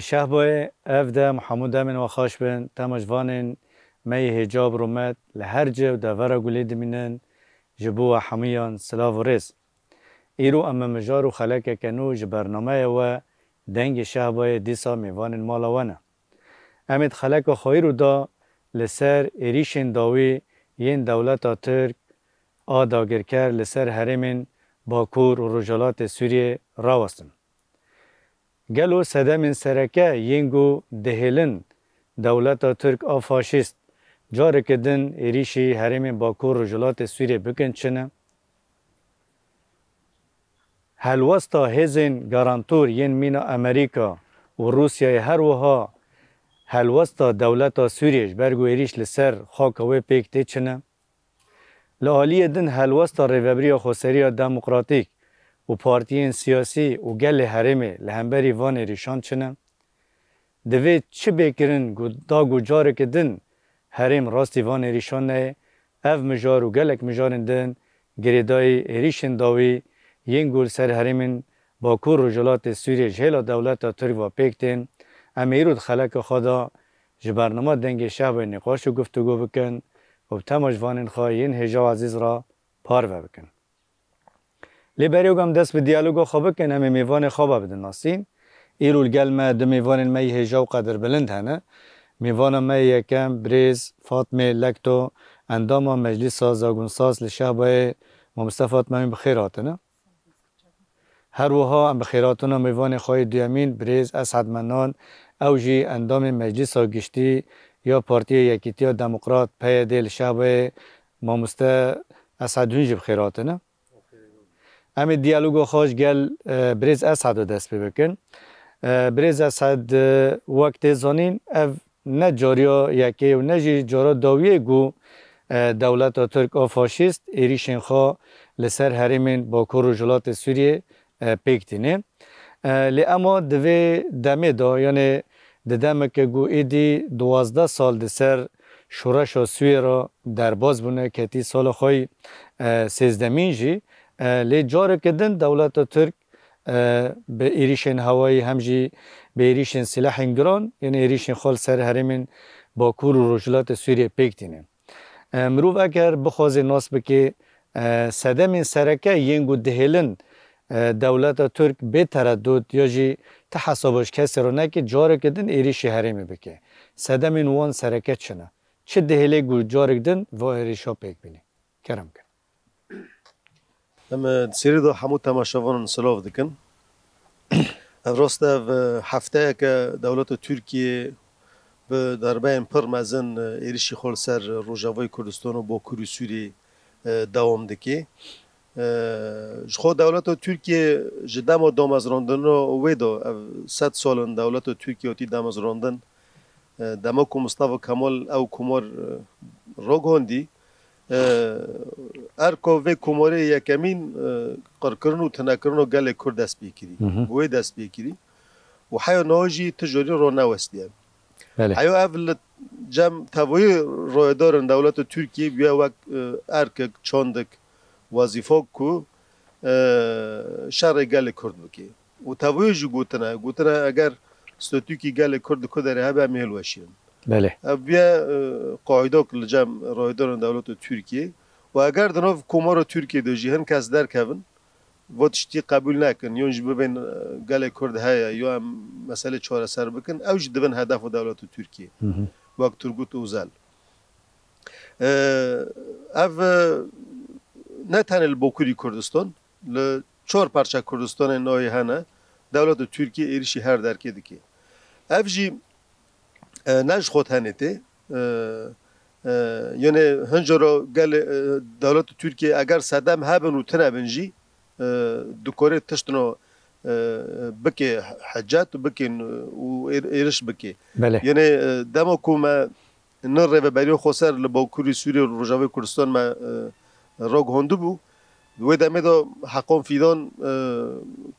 شهبای افده محمود امین و خوش بین تمجوانین می هجاب رومت لهر جو دورا گلید منن جبو و حمیان سلاو و رز ایرو اما مجار و خلق کنو جبرنامه و دنگ شهبای دیسا میوانین مالاوانه امید خلق خویرو دا لسر ایریشن داوی ین دولت ترک آداگرکر لسر حرمین باکور و رجالات سوریه راوستن گلو صدمین سرکه ینگو دهلن دولت ترک فاشیست جاره کدن ایریشی حرم باکور رجالات سوریه بکن چنه هلوستا هزین گارانتور ین مینا امریکا و روسیای هر وها هلوستا دولت سوریش برگو ایریش لسر خاکوه پیکتی چنه لعالی دن هلوستا ریوبری خسری دموکراتیک و پارتیین سیاسی و گل حرمه لهمبری وان ریشان چنه دوید چه بکرن دا گجاره که دن حرم راستی وان ریشان نه اف مجار و گلک مجارن دن گریدای ریشن داوی ین گول سر حرمین باکور رجالات سوریه جهلا دولت ترک و پیکتین امیرود خلق خدا جبرنامه دنگ شعب نقاش و گفتگو بکن و تماجوانین خواهین هجا عزیز را پارو بکن لیبریوگم دست به دیالوگو خوابه کن همه میوان خوابه بدن ناسین ایرول گلمه دو میوان می هجا و قدر بلند هنه میوان می یکم بریز فاطمه لکتو اندام مجلس زاگونساز لشهبه مصطفی فاطمه بخیراتنه هر وها ام بخیراتنا میوان خواهی دیامین بریز اسعد منان اوجی اندام مجلس گشتی یا پارتی یکیتی دموکرات پیده لشهبه مامسته اسعد هنجی بخیراتنه امی دیالوگو خوش گل بریز اسعد دست بکن بریز اسعد وقت زانین اف نه جاریا یکی و نه جارا داویه گو دولت ترک فاشیست ایریشن خواه لسر حرمین باکور رجالات سوریه پیکتینه لی اما دوی دمه دا یعنی دمه که گو ایدی 12 سال دسر شورش و سویه را در باز بونه که تی سال خواه 13 جی لی جاره کدن دولت ترک به ایریشن هوایی همجی به ایریشن سلاح گران یعنی ایریشن خال سر حرمین باکور و رجالات سوریه پیکتینه مروف اگر بخوازی ناس بکی صدمین سرکه ینگو دهلن دولت ترک به تردد یا جی تحسابش کسی رو نکه جاره کدن ایریشی حرمی بکه صدمین وان سرکه چنه چه دهله گو جاره کدن و ایریشا پیک بینی کرم کن اما سری دا همو تماشاوان سلاف دکن راسته هفته که دولت ترکیه به دربین پرمزن ایریشی خال سر روجاوای کردستان و باکور سوری دوام دکی خود دولت ترکیه جدام و دامازراندن رو ویدا 100 سال دولت ترکیه تی دامازراندن دماکو مصطفی کمال او کمار راگاندی ارکو و کماره یکمین قرکرن و تنکرن و گل کرد دست بیکری بوی دست بیکری و حیا ناجی تجاری رو نوستیم حیا اول جم تبوی رایدارن دولت ترکیه بیا وقت ارک چاندک وظیفه کو شر گل کرد بکی و تبوی جو گوتنه اگر ستوکی گل کرد کو در هبه میل وشیم بله بیا قاعده کل جم رایدارن دولت ترکیه و اگر دناف کمار ترکیه دو جهان کس در کن و تشتی قبول نکن یا جب بین گل کرد های یا مسئله چهار سر بکن اوج دبن هدف دولت ترکیه وقت ترگوت اوزل اف نه تنها باکوری کردستان ل 4 پارچه کردستان نای هنه دولت ترکیه ایریشی هر درکی دکی افجی نج خود هنیته یعنی هنجارا گل دولت ترکیه اگر صدام هبن و تنبنجی دکاره تشتنو بکی حجات و بکی و ایرش بکی بله یعنی دما کو ما نر و بری خسر لباکوری سوریه و رجاوی کردستان ما راگ هندو بو و دمه دا حقام فیدان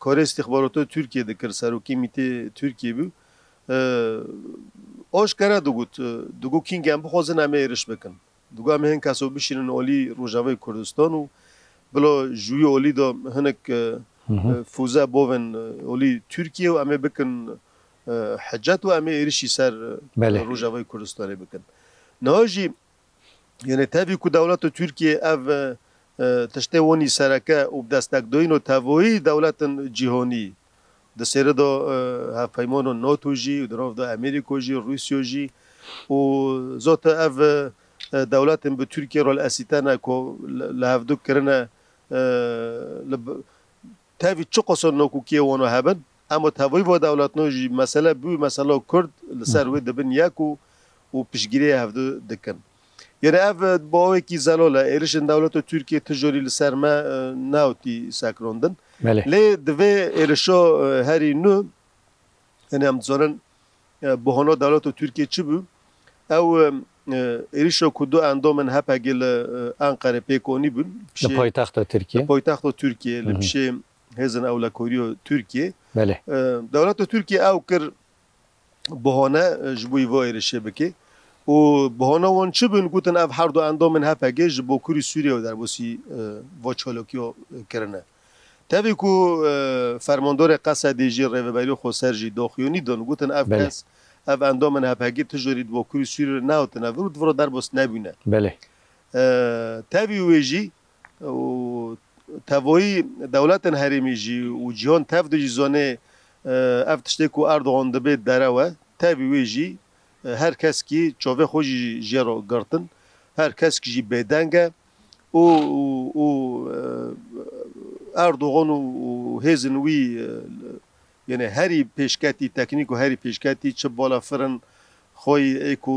کار استخبارات ترکیه دکر سروکی میته ترکیه بو آشکارا دوگو کینگ هم بخوازن همه ایرش بکن دوگو همه هن کسو بشینن اولی رجاوی کردستان و بلا جوی اولی دا هنک فوزا بوون اولی ترکیه و همه بکن حجت و همه ایرشی سر رجاوی کردستانی بکن نهاجی یعنی تاوی که دولت ترکیه او تشته وانی سرکه و دستک دوین و تاوی دولت جهانی د سره د هفایمانو ناتو جی و دراف د امریکا جی روسیا جی و زوت اف دولت به ترکیه رول اسیتانا کو لهفدو کرنه تاوی چه قصر نکو کیه وانو هبن اما تاوی و دولت نو جی مسئله بو مسئله کرد لسر و دبن یکو و پیشگیری هفدو دکن یعنی اف باوی کی زلاله ایرشن دولت ترکیه تجاری لسر ما ناوتی ساکروندن لی دوی ایرشا هری نو یعنی هم زارن بهانا دولت ترکیه چی بو او ایرشا کدو اندامن هپ اگل انقره پیکونی بون پایتخت ترکیه پایتخت ترکیه لبشه هزن اولکوریو ترکیه بله دولت ترکیه او کر بهانه جبوی و ایرشه بکی و بهانه وان چی بون گوتن اف هر دو اندامن هپ اگه جبو کوری سوریه و در باسی واچالوکیو کرنه تابی کو فرماندار قصدی جی رهبری خسر جی داخیونی دان گوتن اف کس اف اندامن هپگی تجارید با کوری سوری نهاتن ورود ورا در باس نبینه بله تابی ویجی و توایی دولت هریمی جی و جهان تفد جی زانه اف تشته کو اردوغان دبه دروه تابی ویجی هر کس کی چاوه خوشی جی را گرتن هر کس کی جی بدنگه و اردوغان و هزن وی یعنی هری پیشکتی تکنیک و هری پیشکتی چه بالا فرن خوی اکو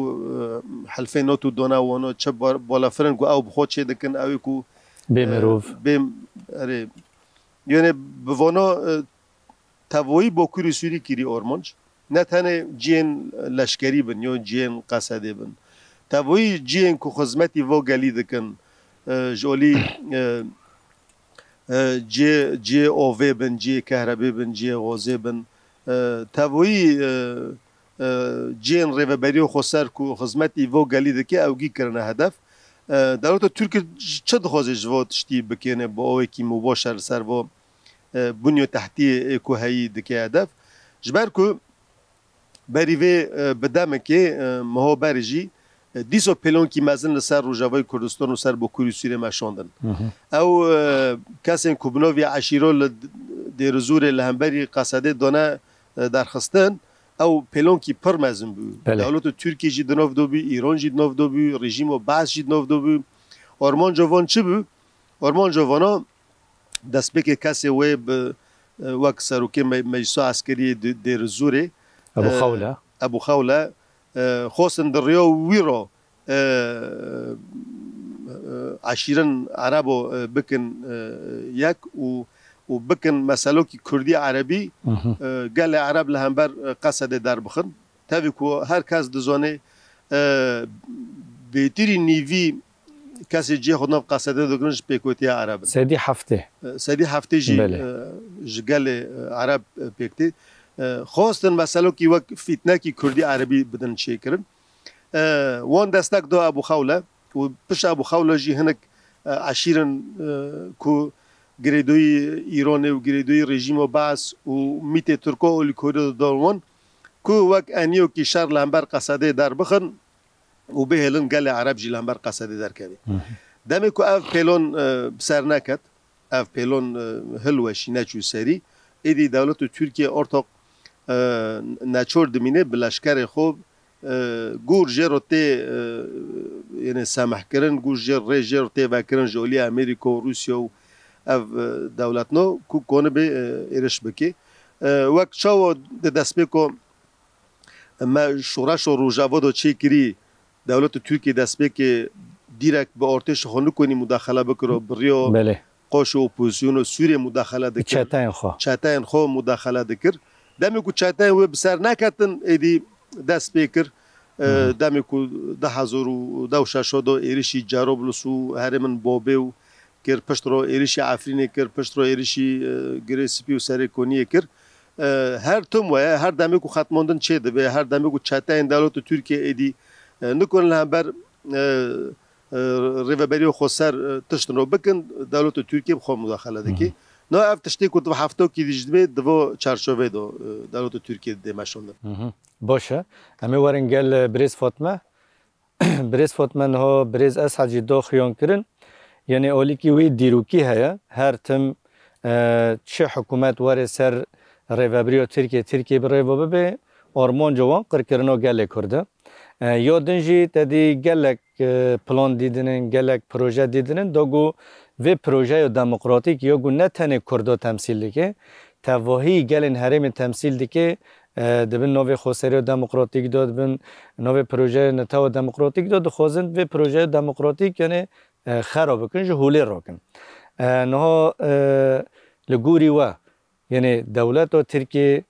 حلفه ناتو دونا وانا چه بالا فرن کو او بخود چه دکن او اکو بمروف اره یعنی بوانا توایی با کوری سوری کری آرمانج نه تنه جین لشکری بن یا جین قصده بن توایی جین کو خدمتی و گلی دکن جولی جی اوه بن جی کهربی بن جی غازه بن توایی جین رهبری و خسر کو خدمتی و گلی دکی اوگی کرنه هدف دولت ترکیه چه دخوازه جواد شتی بکنه با اوه کی مباشر سر و بنیو تحتی کو هایی دکی هدف جبر کو بریوه بدمه که مهابرجی دیسو پلون کی مزن لسر روجاوی کردستان و سر با کوری سوریه مشاندن او کسین کوبنوی عشیرو دیرزور لهمبری قصده دانه درخستن او پلون کی پر مزن بو دولت ترکیه جی دناف دو بو ایران جی دناف دو بو رژیم و بعض جی دناف دو بو آرمان جوان چی بو آرمان جوانا دست بکه کسی وی وک سروکی مجلس عسکری دیرزوره ابو خوله خواستن در ریا ویرا عشیرن عربو بکن یک و بکن مسئله که کردی عربی گل عرب لهمبر قصد در بخن تاوی که هر کس دزانه بهتری نیوی کسی جه خود نف قصده دکنش پیکوتی عرب سدی هفته جی گل عرب پیکتی خواستن مسئله که وقت فتنه که کردی عربی بدن چه کرن وان دستک دو ابو خوله و پش ابو خوله جی هنک عشیرن که گریدوی ایران و گریدوی رژیم و بعث و میت ترکا و لیکوری داروان که وقت انیو که شر لنبر قصده در بخن و به هلن گل عرب جی لنبر قصده در کردی دمی که اف پیلون سر نکد اف پیلون هلوشی نچو سری ایدی دولت ترکیه ارتاق نچور دمینه بلشکر خوب گور جروته یعنی سمح کردن گور جروته و کردن جولی امریکا و روسیا و اف دولت نو کو کنه به ایرش بکی وقت شو دست بکو ما شورش و روجاوا چه کری دولت ترکیه دست بکی دیرک به ارتش خانو کنی مداخله بکره بریا قاش اپوزیسیون سوریه مداخله دکر چاتاین خو مداخله دکر دمی کو چاتاین و بسر نکتن ایدی دست بکر دمی کو 2016 دو ایریشی جاروبلسو هرمن بوبو کر پشت رو ایریشی عفرینه کر پشت رو ایریشی گریسپی و سرکونیه کر هر تم و هر دمی کو ختماندن چه ده هر دمی کو چاتاین دولت ترکیه ایدی نکن هم بر ریوبری خسر تشتن رو بکن دولت ترکیه بخواه مداخله دکی نه اف تشتی کت و هفته کی دیجدی دو چارچوبه دو دولت ترکیه دمشوند باشه همه ورنگل بریز فاطمه بریز فاطمه نه بریز اسحاجی دو خیان کرن یعنی اولی کی وی دیروکی هیا هر تم چه حکومت واره سر ریوبری ترکیه برای به آرمان جوان قرکرنا گله کرده یادنجی تدی گلک پلان دیدنن گلک پروژه دیدنن داگو و پروژه دموکراتیک یا گو نه تنه کردا تمثیل دیگه تواهی گلن حرم تمثیل دیگه دبن نوع خسری دموکراتیک داد بن نوع پروژه نتاو دموکراتیک داد خوازند و پروژه دموکراتیک یعنی خراب کن جو هولی راکن نه لگوری و یعنی دولت و ترکیه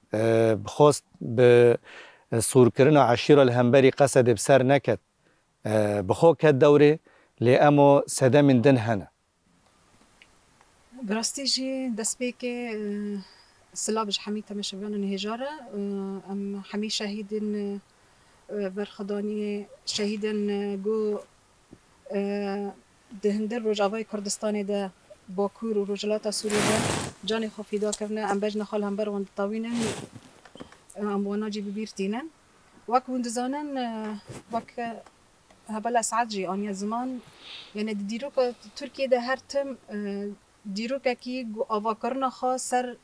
بخواست به سورکرنا عشیره الهمبری قصد بسر نکد بخوا کد دوره لی اما صدا من دن هنه براستی جی دست بی که سلابش حمی تمشویان نهجاره ام حمی شهیدن برخدانی شهیدن گو دهندر روجاوای کردستان ده باکور و روجلات سوریه ده جانی خفیدا کرنه ام بجن خال هم بروند طاوینن ام وناجي ببيرتينن وك وندزانن وك هبل اسعد جي اني زمان يعني ديروك تركيا ده هرتم ديروك كي افاكرنا خاصر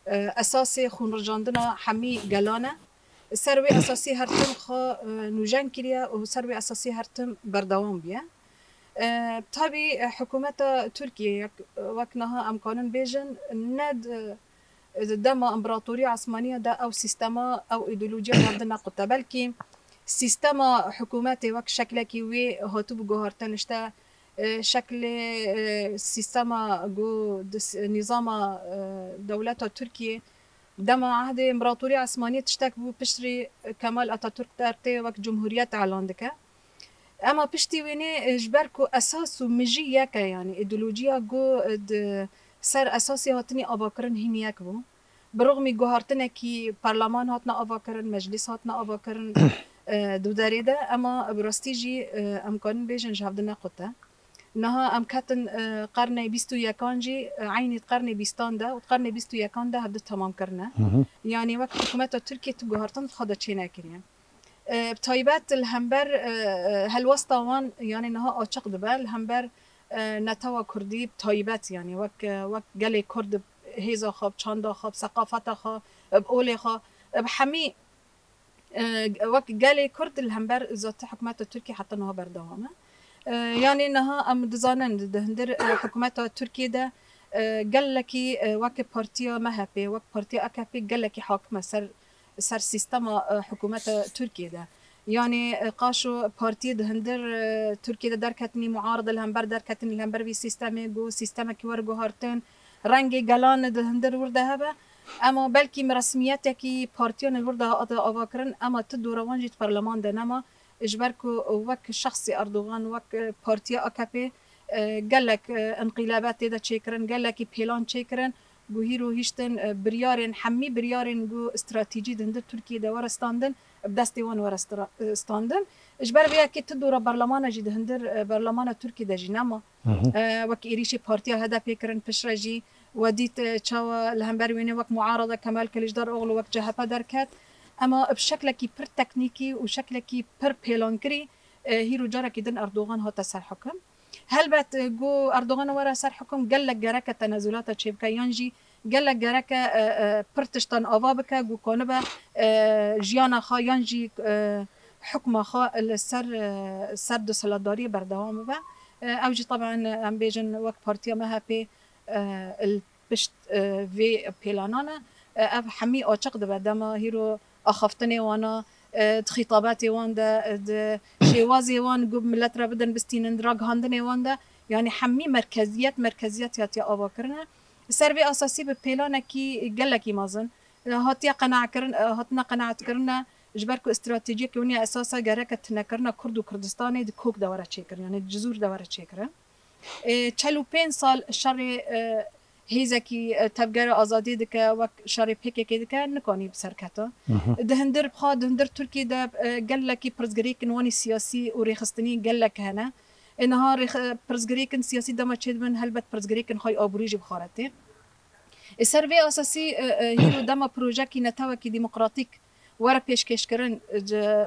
اساسي خون رجاندنا حمي جلانا سروي اساسي هرتم خا نوجان كريا وسروي اساسي هرتم بردوام بيا طبي حكومه تركيا وكنها امكانن بيجن ند دما امبراطورية عثمانية دا او سيستما او ايديولوجيا عندنا قطة بلكي سيستما حكوماتي وك شكلكي وي هاتو بجوهرتن اشتا شكل سيستما جو نظام دولة تركيا دما عهد امبراطورية عثمانية تشتاك بو بشري كمال اتاتورك دارتي وك جمهورية علاندكا اما بشتي ويني جبركو اساسو مجي ياكا يعني ايديولوجيا جو سر اساسی هاتنی آواکرن هینیک بو برغمی گوهرتنه کی پارلمان هاتنا آواکرن مجلس هاتنا آواکرن دو داریده اما براستی جی امکان بیشن جهودنا قطه نها امکاتن قرن 21 جی عینی قرن 20 ده و قرن 21 ده هبد تمام کرنه یعنی وقت حکومت ترکیه تو گوهرتن خدا چی نکریم بتایبات الهمبر هالوسطوان يعني نها آچق دبل الهمبر نتوا كردي بتايبات يعني وك جالي كرد هيزا خاب چاندا خاب ثقافتا خا بقولي خا بحمي وك جالي كرد الهمبر ذات حكومات التركي حتى انها بردوامه يعني انها ام دزانن دهندر حكومات التركي ده قال لك وك بارتيا مهبي وك بارتيا اكابي قال لك حاكمه سر سيستم حكومات التركي ده يعني قاشو بارتي دهندر تركيا دركتني معارضة الهمبر دركتني الهمبر في سيستمي جو سيستمك ورجو هارتن رنگي جلان دهندر ورده هبه اما بلكي مرسمياتكي بارتيون الورده اواكرن اما تدور وانجيت برلمان ده نما اجبركو وك شخصي اردوغان وك بارتيا اكابي قالك انقلابات ده تشيكرن قالك بيلان تشيكرن جو هيرو هيشتن بريارين حمي بريارين جو استراتيجي دهندر تركيا ده ورستاندن بدستي وان ورستاندن اجبر بيا كي تدور برلمان جي دهندر برلمان تركي ده جنما وك إيريشي بارتيا هذا بيكرن بشرجي وديت تشاوا الهمبر ويني وك معارضة كمال كليجدار أغلو وك جهبا دركات أما بشكل كي بر تكنيكي وشكل كي بر بيلانكري هيرو جارا كيدن أردوغان هاتا سر حكم هل بات جو أردوغان ورا سر حكم قال لك جراكة تنازلات تشيبكا ينجي قال لك جراكة برتشتان أوابكا جو كونبا جيانا خا ينجي حكم خا السر دو سلاداري بردوام با اوجي طبعا ام بيجن وقت بارتيا ما هبي البشت في بيلانانا حمي اوچق ده بدما هيرو اخفتني وانا خطاباتي وان ده شيوازي وان قب ملت را بدن بستين دراغ هاندني وان ده يعني حمي مركزيات هاتي آوا كرنا سربي أساسي ببلانا كي قلكي مازن هاتي هاتنا قناعة كرنا جبركو استراتيجية كوني أساسا جركة تنكرنا كرد وكردستاني دكوك دورة تشكر يعني الجزر دورة تشكر چلو 5 سال شر هیزکی تبگر آزادی دکه و شر پیک که دکه نکانی بسرکتا دهندر بخواد دهندر ترکی ده گلکی پرزگری کنوانی سیاسی و ریخستنی گلک هنه انها پرزگری کن سیاسی دما چید من هلبت پرزگری کن خواهی آبوریجی بخارته سروی اساسی هیرو دما پروژه کی نتاوه کی ديمقراطيك ورا پیشکش کردن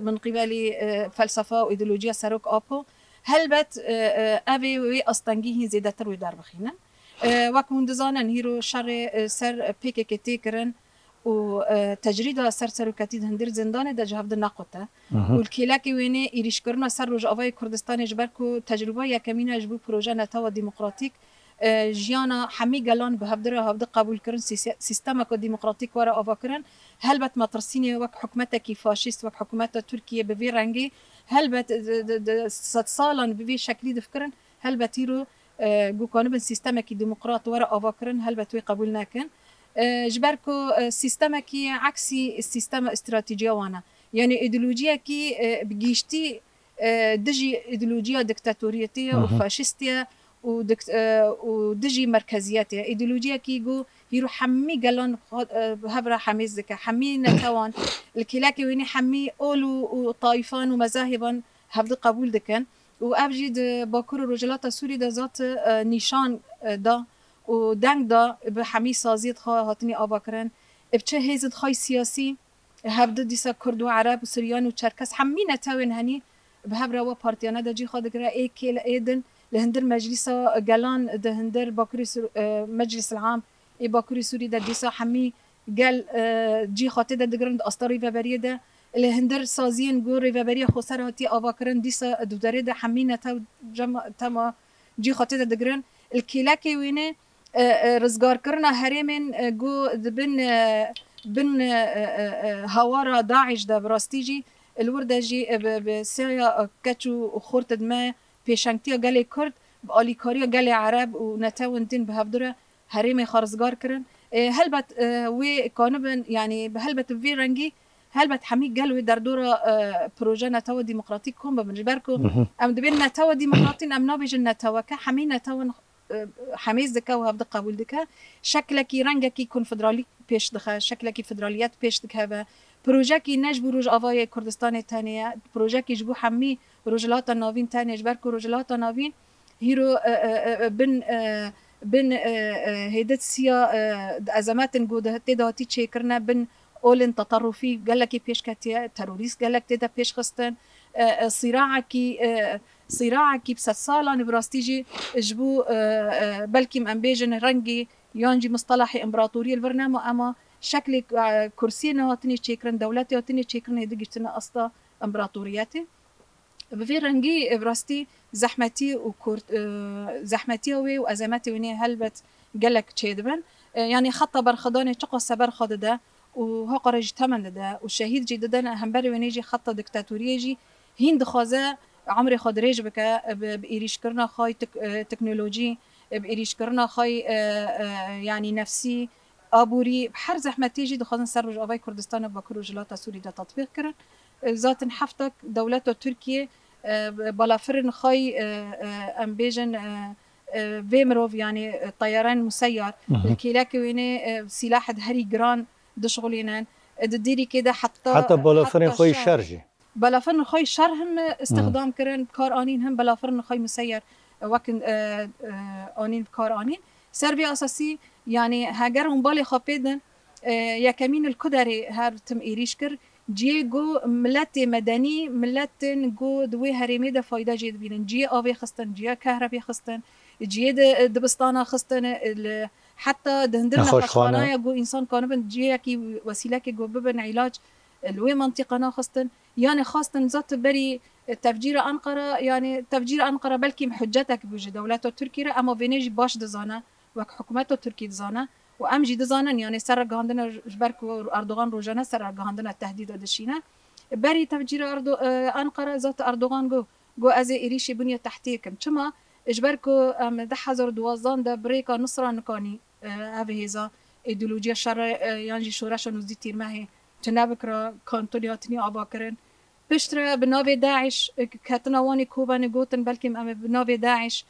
من قبل فلسفه و ایدئولوژی سروک آپو هلبت اوی وی استنگی زیاده تر و در بخینن وقت مندزانن هیرو شر سر پیک کتی کرن و تجرید سر سروکتی هندر زندان ده جهاب ده نقطه و الکیلاکی وینه ایریش کردن سر روز آوای کردستان جبرکو تجربه یکمینه جبو پروژه نتاوه ديمقراطيك جیانا همی گلان به هفته قبول کردن سیستم که ديمقراطيك ورا آوا کردن هلبت مطرسینی وقت حکومت کی فاشیست وقت حکومت ترکیه به وی رنگی هلبت 100 سالان به وی شکلی دفکرن هلبت رو گو کانو به سیستم کی ديمقراط ورا آوا کردن هلبت وی قبول نکن جبرکو سیستم کی عکسی سیستم استراتژی وانه یعنی ایدئولوژی کی بگیشتی دجی ایدئولوژی دیکتاتوریتی و فاشیستی و دجي مركزياتها ايديولوجيا كيجو هيرو حمي قالون هبره حميز ذكا حمي نتوان الكلاكي ويني حمي اولو وطائفان ومذاهبا هبد قبول دكان وابجد باكور رجلات سوري دا ذات نيشان دا ودنگ دا بحمي سازيد خا هاتني اباكرن ابچه هيزد خاي سياسي هبد ديسا كرد وعرب وسريان وچركس حمي نتوان هني بهبره و بارتيانا دا جي خادقرا اي كيل ايدن لهندر مجلس جلان ده هندر باكوري مجلس العام اي باكوري سوري ده ديسا حمي قال جي خاطي ده دقرن أسطاري فابريه ده لهندر سازين جوري فابريه خسر هاتي أباكرن ديسا دوداري ده حمينا تما جي خاطي ده دقرن الكيلاكي وينه رزقار كرنا هرمن جو بن هوارا داعش ده براستيجي الوردة جي بسيا كاتشو وخورت دماء پیشنگتی گلی کرد با آلیکاری گلی عرب و نتاون دین به هفدره هریم خارزگار کرن هلبت وی کانبن یعنی به هلبت وی رنگی هلبت حمی گل در دور پروژه نتاو ديمقراطيك کن بمجبرکو ام دبین نتاو ديمقراطين ام نابج نتاو که حمی نتاون حمیز دکه و هفده قبول دکه شکلکی رنگکی کنفدرالی پیش دخه شکلکی فدرالیت پیش دکه و پروژه کی نجبو روج آوای کردستان تانیه پروژه کی جبو حمی رجلات ناوین تانیه جبرکو رجلات ناوین هیرو بن هيدت سيا ازمات نقود تداتي تشيكرنا بن اولن تطرفي قال لك بيش كاتيا تروريست قال لك تدا بيش خستن صراعك بس صالان براستيجي جبو بلكي امبيجن رنجي يانجي مصطلحي امبراطوريه البرنامج اما شكل كرسينا هاتني تشيكرن دولتي هاتني تشيكرن يدقشتنا اسطا امبراطورياتي بفي رنجي براستي زحمتي وكورت زحمتي وازماتي ويني هلبت قالك تشيدبن يعني خطه برخداني تقى سبر خد ده وهقرج ثمن ده والشهيد جددا همبري وينيجي خطه ديكتاتوريه جي هند خازه عمري خضريج بك بإيريش كرنا خاي تكنولوجي بإيريش كرنا خاي يعني نفسي ابوري بحر زحمتي جي دخلنا سر رجاوي كردستان باكر جلاتا سوري ده تطبيق كرن ذات حفتك دولته تركيا بلافرن خاي امبيجن فيمروف يعني طيران مسير الكيلاكي وينه سلاح هري جران دشغلينان ديري كده حتى بلافرن خاي شرجي بلافرن خاي شر هم استخدام كرن كار انين هم بلافرن خاي مسير وكن انين كار انين سربي اساسي يعني هاجرهم بالي خابدن يا كمين الكدري هار تم ايريشكر جي جو ملت مدني ملت جو دوي هرمي ده فايده جيد بينن جي اوي خستن جي كهربي خستن جي دبستانا خستن حتى دهندرنا خشخانه جو انسان كانبن جي كي وسيله كي جو ببن علاج الوي منطقه خستن يعني خاصه ذات بري تفجير انقره يعني تفجير انقره بلكي حجتك بوجه دولته تركيا اما فينيج باش دزانه وك حكومته تركي دزانه وامجي دزانن يعني سر غاندنا جبركو اردوغان روجانا سر غاندنا التهديد دشينا بري تفجير انقره ذات اردوغان جو از ايريشي بنيه تحتيه كم كما اجبر کو ام 2012 ده بریکا نصرا نکانی هیزا ایدئولوژی شر یعنی شورش نوزدی تیرمه تنابکرا کانتونیاتنی آبا کرن پشتر بناوی داعش کتنا وانی کوبان گوتن بلکه ام بناوی داعش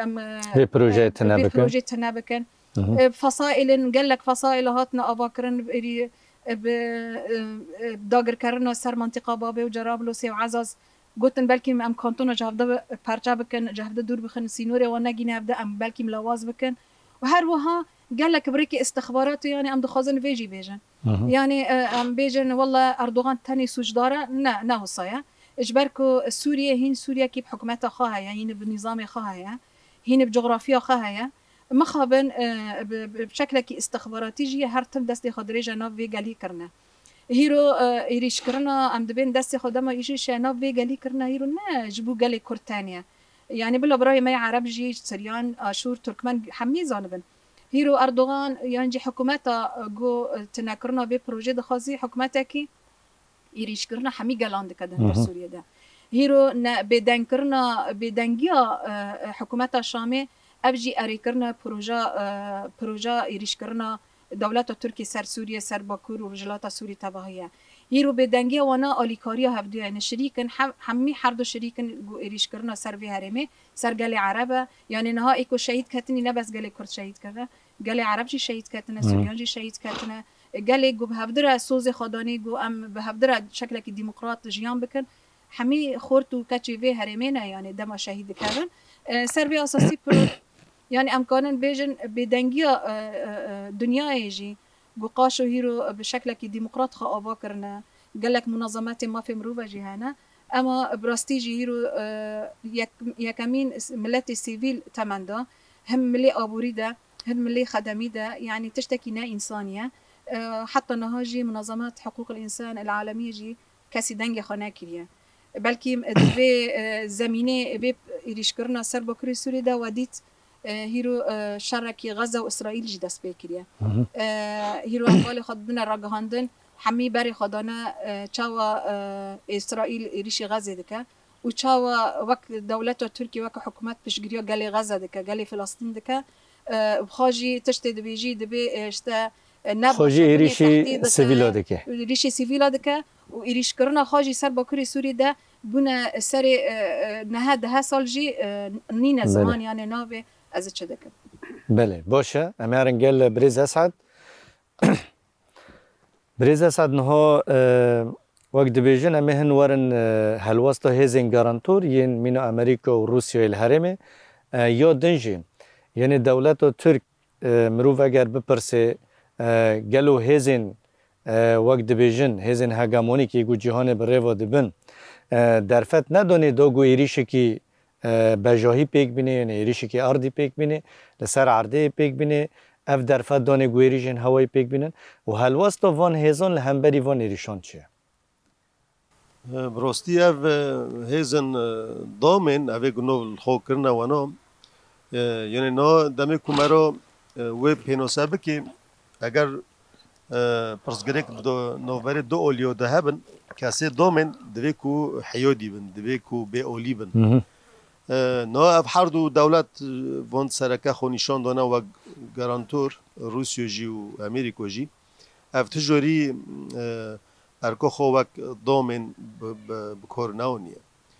ام بپروژه تنابکن فصائل قال لك فصائل هاتنا آبا کرن داگر کردن سر منطقه بابه و جرابلوسی و عزاز گوتن بلکه ام کانتون جهده پرچه بکن جهده دور بخن سینوره و نگینه ابدا ام بلکه ملواز بکن و هر وها قال لك بريكي استخبارات يعني ام دخازن فيجي بيجن يعني ام بيجن والله اردوغان تاني سوجداره نا هو صايا اجبركو سوريا هين سوريا كيف حكومتها خاها هين بنظام خاها هين بجغرافيا خاها مخابن بشكل كي استخباراتي جي هر تم دستي خدريجا ناف في قالي كرنا هيرو يريش كرنا ام دبين دستي خدما يجي شناف في قالي كرنا هيرو نا جبو قالي كورتانيا يعني بلا براي ما عرب جي سريان اشور تركمان حمي زانبن هيرو اردوغان يعني حكومتا جو تنكرنا ببروجي دخازي حكومتا كي يريش كرنا حمي قلاند كدن في سوريا ده هيرو بدنكرنا بدنجيا حكومتا شامي ابجي اري كرنا بروجا يريش كرنا دولت تركي سر سوريا سر باكور ورجلات سوريا تبعها هيرو بدنجيا وانا اليكاريا هبدو يعني شريكن حمي حردو شريكن يريش كرنا سر في هرمي سر قالي عربه يعني نهائي كو شهيد كاتني لا بس قالي كرد شهيد كذا قالي عرب جي شهيد كاتنا سوريان جي شهيد كاتنا قالي جو بهبدرا سوزي خداني جو ام بهبدرا شكلك ديمقراط جيان بكن حمي خورتو كاتشي في هرمينا يعني دما شهيد كذا سر في اساسي يعني امكانن بيجن بدنجيا دنيا يجي قاشو هيرو بشكل كي ديمقراط خا كرنا قال لك منظمات ما في مروبه جهانا اما براستيجي هيرو يكمين ملاتي سيفيل تمندا هم ملي ابوريدا هم ملي خدميدا يعني تشتكينا انسانيه حتى نهاجي منظمات حقوق الانسان العالميه جي كاسي دنجي خناكيا بلكي دبي زمينه بي يريشكرنا سر بكري سوريا دا وديت هيرو شركي غزة وإسرائيل جي دست بكريا هيرو أقوالي خدنا راجهاندن حمي بري خدانا تشاوا إسرائيل ريشي غزة دكا وتشاوا وك دولته تركيا وك حكومات بشجريا قالي غزة دكا قالي فلسطين دكا بخاجي تشتي دبيجي دبي اشتا خاجي ريشي سيفيلا دكا ريشي سيفيلا دكا وإيريش كرنا خاجي سر بكري سوري ده بنا سري نهاد سال جي نينا زمان يعني نابي از چه دکم بله باشه امیارن گل بریز اسعد بریز اسعد نها وقت بیجن امهن ورن هلوستا هزین گارانتور ین مینو امریکا و روسیا الهرمه یا دنجی یعنی دولت ترک مروف اگر بپرسه گلو هزین وقت بیجن هزین هگمونی که گو جهان بریوا دبن درفت ندانه دا گو ایریشه که بجاهی پیک بینه یعنی ایریشی که اردی پیک بینه لسر عرده پیک بینه اف درفت دانه گویریشن هوایی پیک بینن و هلوستا وان هزان لهمبری وان ایریشان چیه؟ براستی اف هزن دامن اوه گنو الخو کرنا وانا یعنی نا دمی کمرا و پینوسه بکی اگر پرسگرک نووری دو اولیو ده هبن کسی دامن دوی کو حیادی بن دوی کو بی اولی بن نا اف هر دو دولت وان سرکه خو نشان دانه و گارانتور روسیا جی و امریکا جی اف تجاری ارکو خو وک دامن بکار نونیه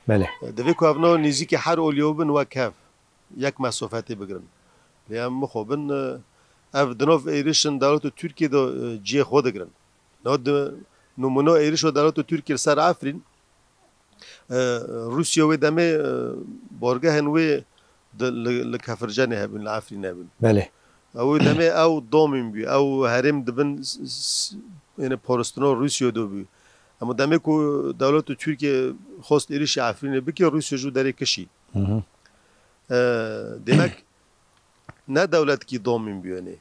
بله دوی کو افنا نیزی که هر اولیو بن و کف یک مسافتی بگرن لیم مخوبن اف دنوف ایریشن دولت ترکیه دا جی خود گرن نا نمونه ایریش و دولت ترکیه سر افرین روسیا و دمه بارگه هنوی لکفرجانه هبین لعفرین هبین بله او دمه او دامین بی او هرم دبن یعنی پارستنا روسیا دو بی اما دمه که دولت ترکیه خواست ایریش عفرین بی که روسیا جو داره کشی demek ne devlet ki domin biyane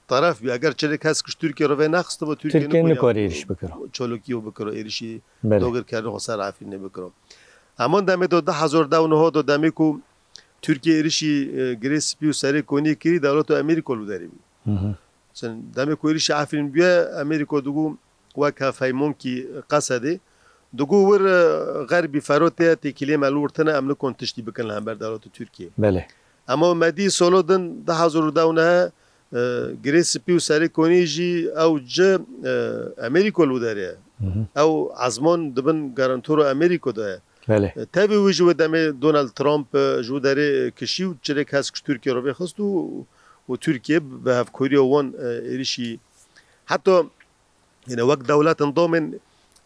taraf bir eğer çelek has kış Türkiye ro ve naxst bu Türkiye ne kar eriş bikro çolokiyo bikro erişi doger kerne hasar afin ne bikro ama demet do 2009 do demek ku Türkiye erişi Grespi seri koni kiri devlet Amerika lu derim sen demek ku erişi afin biye Amerika dugu ve kafaymun ki qasade دگو ور غربی فروته تکیلی ملورتنه امن کنتشتی بکن لهمبر دولت ترکیه. بله. اما مدی سالودن 2012 گریس پیو سری کنیجی او جه امریکا لو داره. او عزمان دبن گارانتور امریکا داره. بله. تابع وجود دم دونالد ترامپ جو داره کشیو چرک هست که ترکیه رو بخواست و ترکیه به هفکوری وان ایشی حتی یعنی وقت دولت اندامن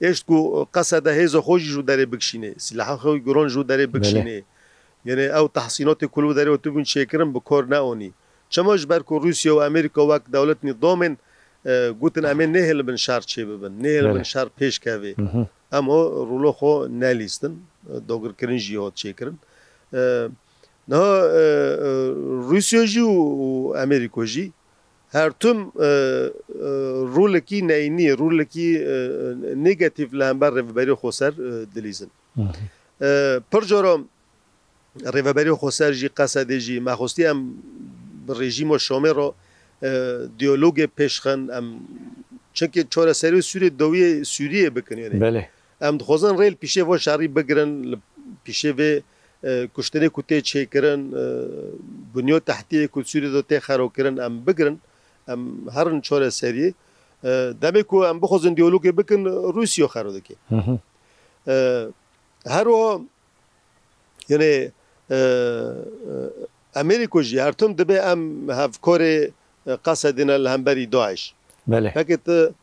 ایش کو قصد هیز خوشی جو داره بکشینه سلاح خوی گران جو داره بکشینه یعنی او تحسینات کلو داره و تو بین شکرم بکار ناونی چماش برکو روسیه و امریکا وقت دولت نظامن گوتن امن نهل بن شهر چه ببن نهل بن شهر پیش کوی اما رولو خو نلیستن دوگر کرن جیاد چه کرن نه روسیه جی و امریکا جی هر تم رول کی نینی رول کی نگاتیو لامبر رفبری خوسر دلیزن پرجارم رفبری خوسر جی قصد جی مخصوصی هم رژیم شامل را دیالوگ پیشخن ام چونکه چهار سری سوریه بکنی بله ام دخوازن ریل پیشه و شهری بگرن پیشه و کشتنی کتی چه کرن بنیاد تحتی کت سوریه دو تی خراب کرن ام بگرن ام هرن چهار سری دمی کو ام بخوازن دیالوگ بکن روسیه خراب دکی هر و یعنی امریکا جی هرتم دبی ام هفکار قصدنا الهمبري داعش بله فكت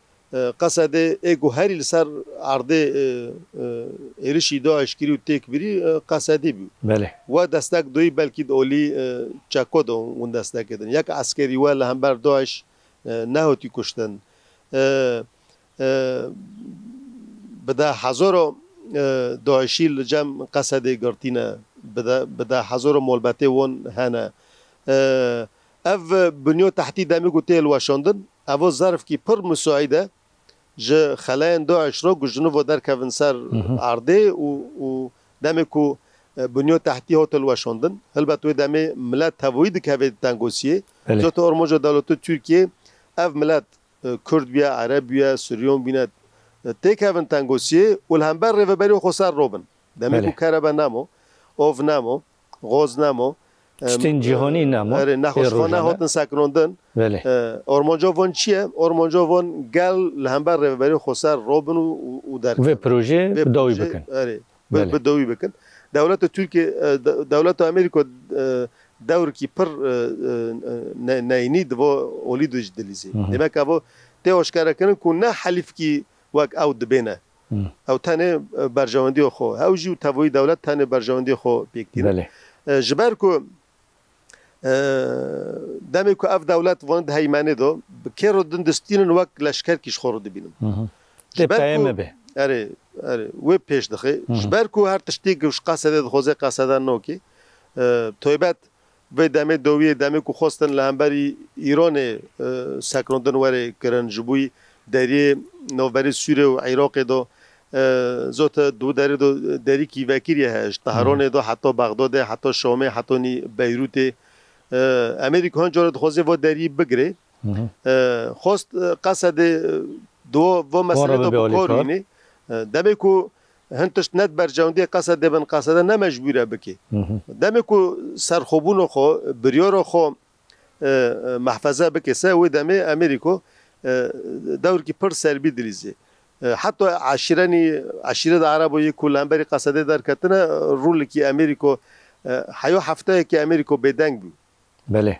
قصد ايجو هاري لسر عرضه ارشي داعش كريو تيك بري قصدي بي بله و دستك دوي بلكي اولي چاكودو ون دستك دن يك عسكري ولا همبر داعش نهوتي كشتن بدا هزارو داعشي لجم قصد قرتينا بدا هزارو مولبته ون هنا اف بنیو تحتی دمی گوته الواشاندن اوا ظرف کی پر مساعده ج خلاین داعش را گجنو و در کونسر عرضه و دمی کو بنیو تحتی هات الواشاندن البته دمی ملت توید که تنگوسیه زوت ارموجا دولت ترکیه اف ملت کرد بیا عرب بیا سوریون بیند تک هون تنگوسیه والهمبر رفبری خسر روبن دمی کو کربا نمو اوف نمو غاز نمو شتین جهانی نمو آره نخوشخانه هاتن سکنوندن بله ارمانجا وان چیه؟ ارمانجا وان گل لهمبر رفبری خسر روبن و در و پروژه بدوی بکن آره بدوی بکن دولت ترکیه دولت امریکا دور کی پر نینی دو اولی دوش دلیزی demek ابو ته اشکار کنن کو نه حلیف کی وک او دبینه او تنه برجواندی خو او جو توی دولت تنه برجواندی خو بیکتیر بله جبر کو دمی کو اف دولت وند هیمانه دو بکر دندستین وک لشکر کیش خورد بینم جبر به آره و پیش دخه جبر کو هر تشتی گوش قصد خوزه قصدن نو کی تویبت و دمی دوی دمی کو خواستن لهمبری ایران سکروندن وره کرن جبوی دری نوبری سوریه و عراق دو زوت دو دری کی وکیریه هست تهران دو حتی بغداد حتی شام حتی نی بیروت امریکا جارد خوزه و دری بگره خواست قصد دو و مسئله دو بکارینه دمی کو هنتش ند برجاندی قصد دبن قصد نمجبوره بکی دمی کو سرخوبون خو بریار خو محفظه بکی سه و دمی امریکا دور کی پر سربی دریزه حتی عشیره عربی کلانبری قصده در کتنه رول کی امریکا حیو هفته کی امریکا بدنگ بود بله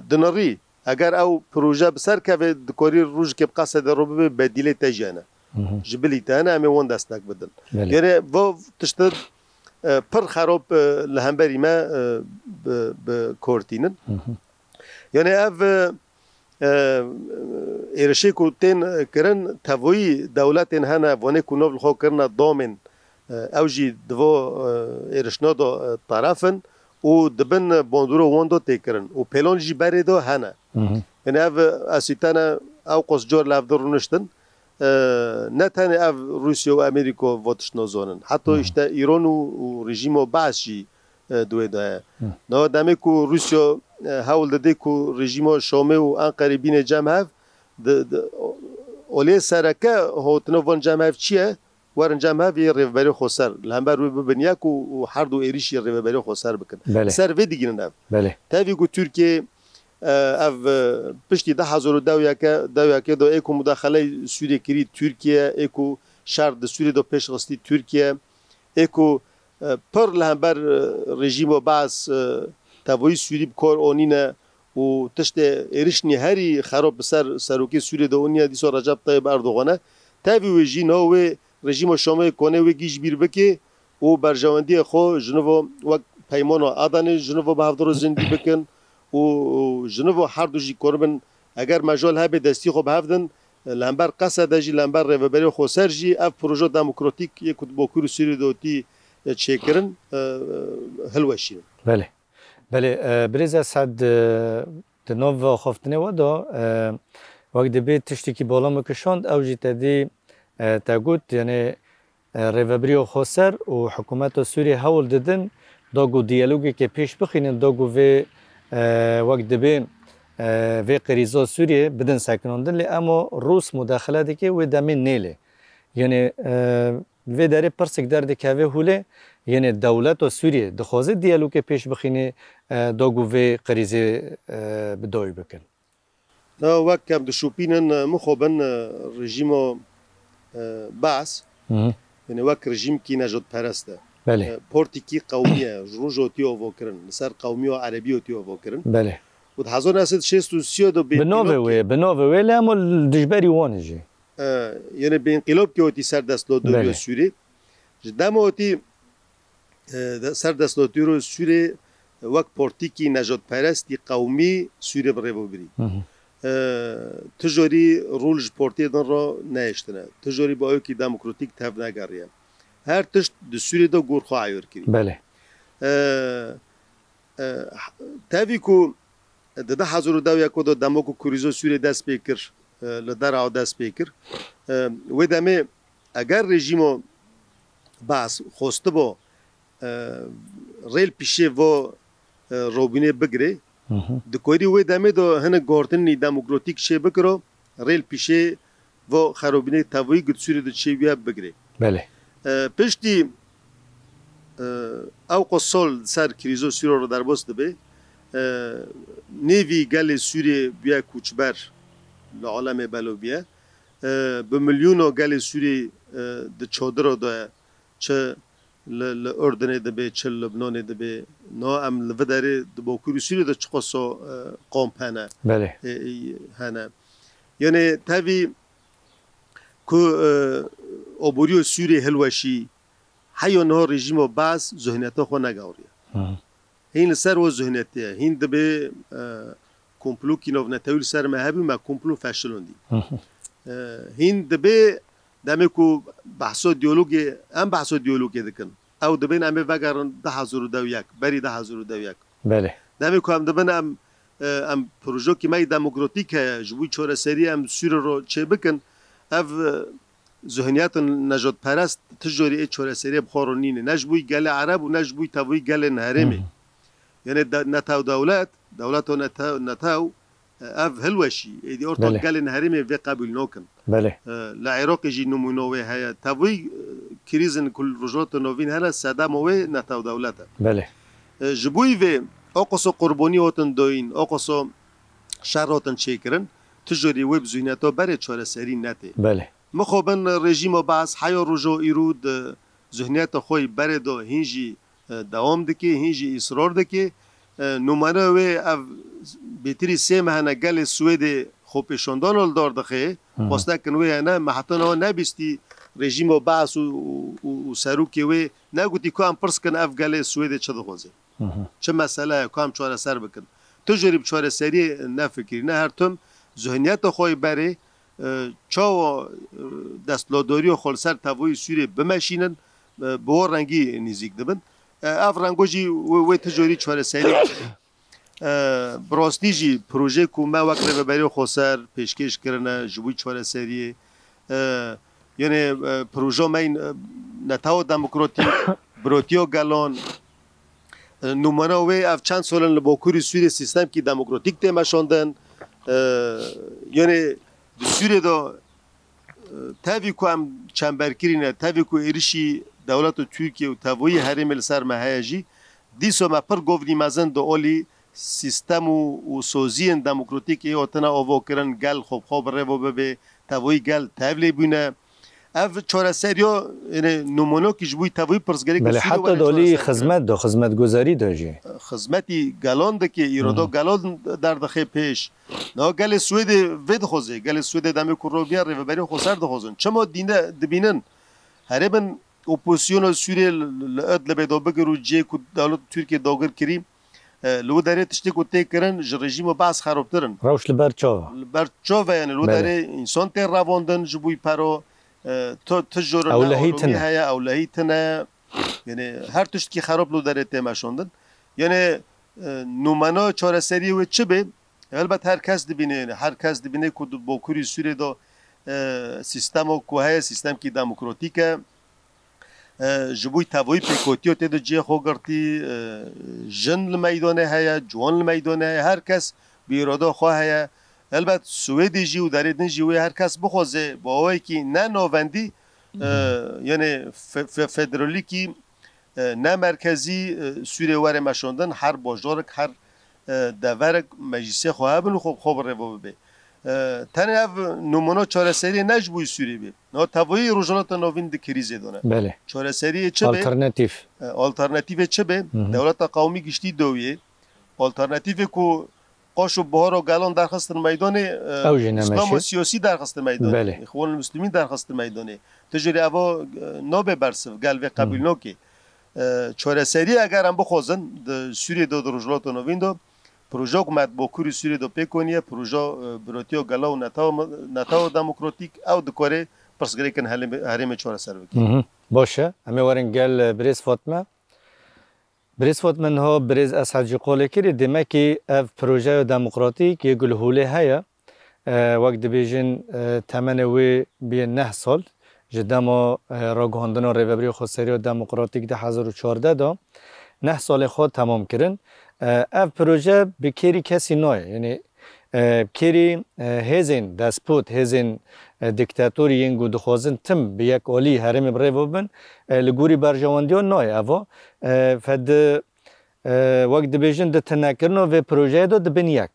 دناری اگر او پروژه بسر که دکوری روز که قصد رو به بدیل تجانه جبلی تانه همه وان دستک بدن یعنی و تشتد پر خراب لهمبری ما به کورتینن یعنی اف ایرشی کو تین کرن توی دولت هنه وانه کنول خو کرنا ضامن اوجی دو ایرشنا دو طرفن و دبن باندورو واندو تکرن و پلان جی بری دو هنه یعنی اف اسیتانه او قصجار لفدر نشتن نه تنه اف روسیه و امریکا واتش نزانن حتی اشته ایران و رژیم و بعضی دوی داره نه دمی کو روسیه حاول داده کو رژیم شامه و انقره بین جمع هف اولی سرکه هاتنو وان جمع هف چیه ورنجام هاوی ریوبری خسر لهمبر روی ببنیاک و هر دو ایریشی ریوبری خسر بکن سر وی دیگه نه بله تاوی کو ترکیه اف پشتی 10,000 دو اکو مداخله سوریه کری ترکیه اکو شرط سوریه دو پیش غستی ترکیه اکو پر لهمبر رژیم و باز تابوی سوری بکار آنینه و تشت ایرشنی هری خراب بسر سروکی سوریه دو آنیا دیسا رجب طیب اردوغانه تابی و جینا و رژیم شامل کنه و گیج بیر بکی و برجواندی خو جنوب و پیمان آدانه جنوب به هفدار زندگی بکن و جنوب هر دو جی کربن اگر مجال هب دستی خو به هفدن لامبر قصد جی لامبر ریوبری خو سرجی اف پروژه دموکراتیک یک باکور سوری دوتی چیکرن هلوشین بله بله برز صد دنو خفتنه و دا وقت به تشتی کی بالا مکشاند اوجی تدی تاگوت یعنی ریوبری خو سر و حکومت سوریه حول دادن داگو دیالوگی که پیش بخینن داگو و وقت به و قریزا سوریه بدن سکناندن لی اما روس مداخله دیگه و دامین نیله یعنی و داره پرسک درده که و هوله یعنی دولت و سوریه دخوازه دیالوگ پیش بخینه داگو و قریزه بدای بکن نه وقت کم دشوپینن مخوبن رژیم باس یعنی وقت رژیم کی نجات پرسته بله پورتیکی قومیه روجوتی او وکرن سر قومی و عربی اوتی او وکرن بله و 1963 دو بنوه ولی اما دجبری وانجی یعنی به انقلاب که اوتی سر دستلودوری سوری جدام اوتی سر دستلودوری سوری وقت پورتیکی نجات پرستی قومی سوری برای بری تجاری رولج پورتی دن را نیشتنه تجاری با اوکی دموکراتیک تف نگریه هر تشت دستوری دا گورخو عیار کری بله تاوی کو ده 1001 دا دموکو کوریزو سوری دست پیکر لدر آو دست پیکر و دمه اگر رژیمو باس خوسته با ریل پیشه و روبینه بگره دکوری و دمه دا هنه گارتنی دموکراتیک شه بکرو ریل پیشه و خرابینه تاوی گد سوری دا چه بیا بگره بله پشتی او قصال سر کریزو سوری رو در باست به نیوی گل سوری بیا کوچبر لعالم بلو بیا به میلیون گل سوری د چادر دا چه لأردن دبی چه لبنان دبی نا ام لوداره دباکوری سوری دا چقصا قامپنه بله هنه یعنی تاوی که آبوریو سوری هلوشی حیا نه رژیم و باز ذهنیت خو نگاوریه هین سر و ذهنیتیه هین دبی کمپلو کی نو نتایل سر مهبی ما کمپلو فشلوندی هین دبی دمی کو بحثو دیالوگی ام بحثو دیالوگی دکن او دبی نمی وگرن 1001 بری 1001 بله دمی کو ام دبن ام پروژه کی مای دموکراتیک جوی چوره سری ام سوری رو چه بکن اف ذهنیت نجات پرست تجاری چوره سری بخارونینه نجبوی گل عرب و نجبوی تابوی گل نهرمی یعنی نتاو دولت و نتاو اف هلوشی ایدی ارتو گل نهرمی و قبول نوکن بله لعراق جی نمونوه هیا تابوی کریزن کل رجوات نوین هلا صدام و نتاو دولته بله جبوی و اقصا قربانی هاتن دوین اقصا شر هاتن چیکرن تجاری وب ذهنیتو بره چوره سری نته بله مخابن رژیم و باز حیا رجو ایرود ذهنیت خوی برد و هنجی دوام دکی هنجی اصرار دکی نمانه و بهتری سه مهنه گل سوید خوب پیشاندان ال دار دخه واسه کنوی نه محتنا نبستی رژیم و باز و سروکی و نگوتی که ام پرس کن اف گل سوید چه دخوازه چه مسئله کام چوره سر بکن تجربه چوره سری نفکری نه هر تم ذهنیت خوی بره چاو دستلاداری و خالصر تاوی سوری بمشینن به رنگی نزدیک دبن اف رنگوجی و تجاری چوره سری براستیجی پروژه کو ما وقت رو برای خسر پیشکش کردن جوی چوره سری یعنی پروژه من نتاو دموکراتی بروتیو گلان نمونه و اف چند سالن لباکوری سوری سیستم کی دموکراتیک تماشاندن یعنی سوری دا تاوی کو ام چمبرکرینه تاوی کو ایرشی دولت ترکیه و تاوی هرم لسر مهیجی دیسو ما پر گوونی مزن دو اولی سیستم و سوزین دموکراتیک ای اوتنا اوو کرن گل خوب رو ببه تاوی گل تاولی بونه اف چهار سریو یعنی نمونه که جوی تاوی پرسگری بله حتی دولی خدمت گذاری داشتی خدمتی گلان ده که ایرادا گلان در دخه پیش نه گل سوئد ود خوزه گل سوئد دمی کروبیا رو بری خسر ده خوزن چما دینه دبینن هربن اپوزیسیون سوریه لعد لبیدو بگرو جه که دولت ترکیه داگر کریم لو داره تشتی کو تکرن رژیم باز خرابترن روش لبرچاو یعنی لو داره انسان تر رواندن جبوی پرو تو تجربه اولهیتنا یعنی هر تشتی خراب لو داره تماشوندن یعنی نومانا چهار سری و چه به البته هر کس دبینه یعنی هر کس دبینه که با کوری سوریه دو سیستم و کوه سیستم کی دموکراتیکه جبوی تاوی پیکوتیو تد جه خوگرتی جن المیدانه هیا جوان المیدانه هر کس بیرادا خواه هیا البته سوئدی جیو دارید نجیوی هر کس بخوازه با اوی کی نه نووندی یعنی فدرالی کی نه مرکزی سوریه وره مشاندن هر باجدارک هر دورک مجلسی خواه بن خوب رو ببه تنه اف نمونه چهار سری نجبوی سوریه بی نه تاوی روزانات نوین د کریزه دونه بله چهار سری چه به آلترناتیو چه به دولت قومی گشتی دویه آلترناتیو کو قاشو بهار و گلان درخواست میدان اسلام و سیاسی درخواست میدان اخوان المسلمین درخواست میدان تجاری اوا نابه برسف گل و قبول نوکی چهار سری اگر هم بخوازن سوریه دو روزانات نوین دو پروژه که مد با کوری سوریه دو پیکونیه پروژه براتیو گلا و نتاو دموکراتیک او دکاره پرسگری کن هرم چهار سر بکی باشه همه وارن گل بریز فاطمه ها بریز از حجی قوله کری دیمه که اف پروژه دموکراتیک یه گل هوله هیا وقت بیجن تمنه وی بی 9 سال جدما راگهاندن و ریوبری خودسری و دموکراتیک ده 2014 دا 9 سال خود تمام کرن اف پروژه به کری کسی نایه یعنی کری هزین دسپوت هزین دیکتاتوری ینگو دخوازن تم به یک اولی هرم بریو بن لگوری برجواندیان نایه اوا فد وقت بیجن ده تنکرنو و پروژه دو دبن یک